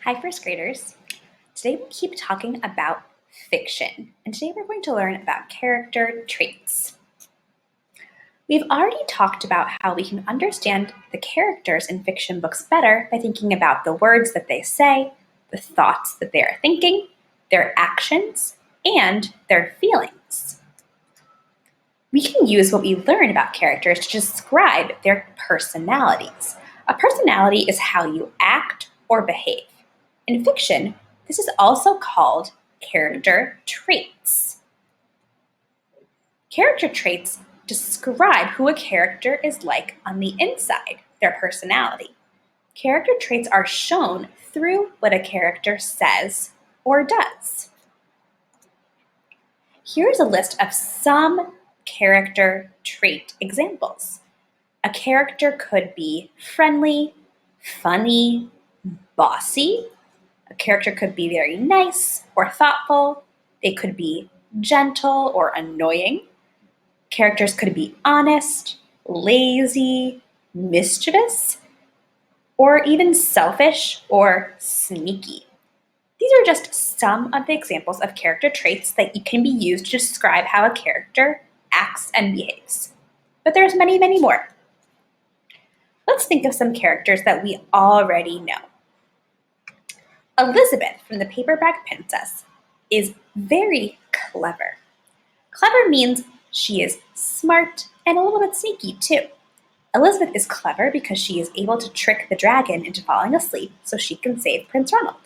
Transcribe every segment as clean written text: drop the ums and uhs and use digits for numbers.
Hi, first graders. Today we keep talking about fiction, and today we're going to learn about character traits. We've already talked about how we can understand the characters in fiction books better by thinking about the words that they say, the thoughts that they are thinking, their actions, and their feelings. We can use what we learn about characters to describe their personalities. A personality is how you act or behave. In fiction, this is also called character traits. Character traits describe who a character is like on the inside, their personality. Character traits are shown through what a character says or does. Here's a list of some character trait examples. A character could be friendly, funny, bossy. A character could be very nice or thoughtful. They could be gentle or annoying. Characters could be honest, lazy, mischievous, or even selfish or sneaky. These are just some of the examples of character traits that can be used to describe how a character acts and behaves. But there's many, many more. Let's think of some characters that we already know. Elizabeth from The Paperback Princess is very clever. Clever means she is smart and a little bit sneaky too. Elizabeth is clever because she is able to trick the dragon into falling asleep so she can save Prince Ronald.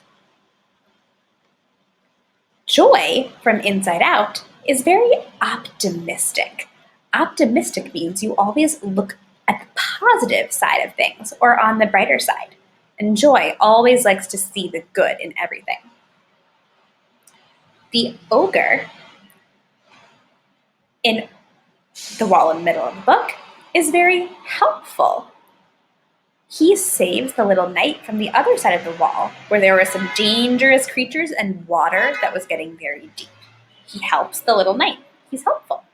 Joy from Inside Out is very optimistic. Optimistic means you always look at the positive side of things or on the brighter side. And Joy always likes to see the good in everything. The ogre in the wall in the middle of the book is very helpful. He saves the little knight from the other side of the wall where there were some dangerous creatures and water that was getting very deep. He helps the little knight. He's helpful.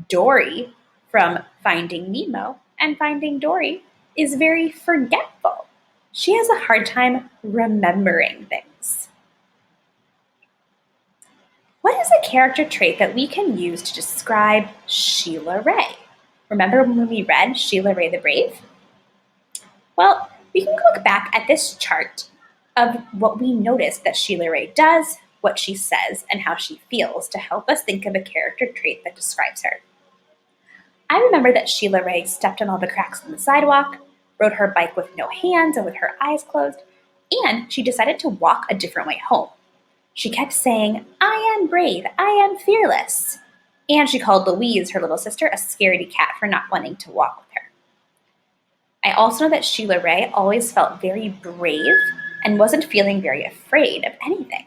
Dory from Finding Nemo and Finding Dory is very forgetful. She has a hard time remembering things. What is a character trait that we can use to describe Sheila Ray? Remember when we read Sheila Ray the Brave? Well, we can look back at this chart of what we noticed that Sheila Ray does, what she says, and how she feels to help us think of a character trait that describes her. I remember that Sheila Ray stepped on all the cracks in the sidewalk, rode her bike with no hands and with her eyes closed, and she decided to walk a different way home. She kept saying, "I am brave, I am fearless." And she called Louise, her little sister, a scaredy cat for not wanting to walk with her. I also know that Sheila Ray always felt very brave and wasn't feeling very afraid of anything.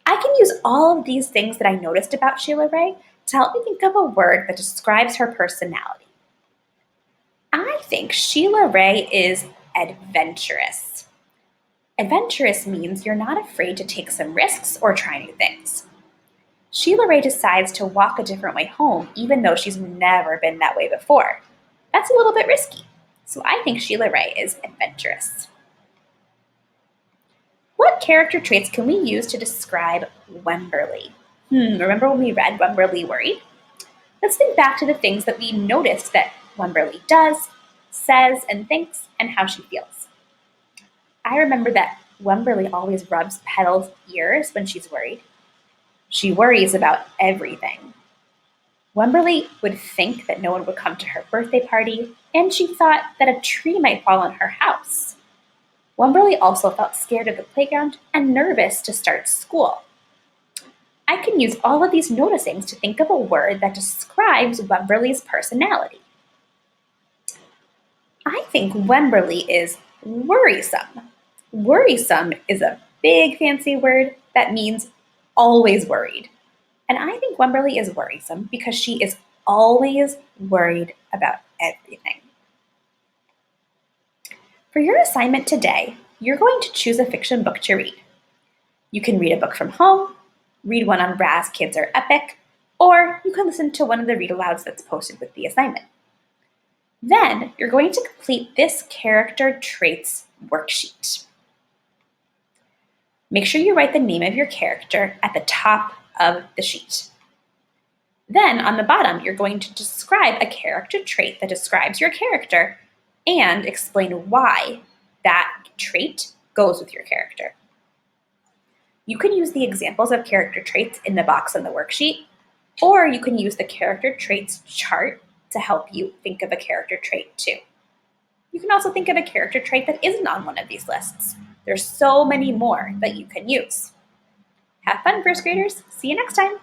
I can use all of these things that I noticed about Sheila Ray to help me think of a word that describes her personality. I think Sheila Ray is adventurous. Adventurous means you're not afraid to take some risks or try new things. Sheila Ray decides to walk a different way home even though she's never been that way before. That's a little bit risky. So I think Sheila Ray is adventurous. What character traits can we use to describe Wemberly? Remember when we read Wemberly Worried? Let's think back to the things that we noticed that Wemberly does, says, and thinks, and how she feels. I remember that Wemberly always rubs Petal's ears when she's worried. She worries about everything. Wemberly would think that no one would come to her birthday party, and she thought that a tree might fall on her house. Wemberly also felt scared of the playground and nervous to start school. I can use all of these noticings to think of a word that describes Wemberly's personality. I think Wemberly is worrisome. Worrisome is a big fancy word that means always worried. And I think Wemberly is worrisome because she is always worried about everything. For your assignment today, you're going to choose a fiction book to read. You can read a book from home, read one on Raz Kids Are Epic, or you can listen to one of the read-alouds that's posted with the assignment. Then you're going to complete this character traits worksheet. Make sure you write the name of your character at the top of the sheet. Then on the bottom, you're going to describe a character trait that describes your character and explain why that trait goes with your character. You can use the examples of character traits in the box on the worksheet, or you can use the character traits chart to help you think of a character trait too. You can also think of a character trait that isn't on one of these lists. There's so many more that you can use. Have fun, first graders. See you next time.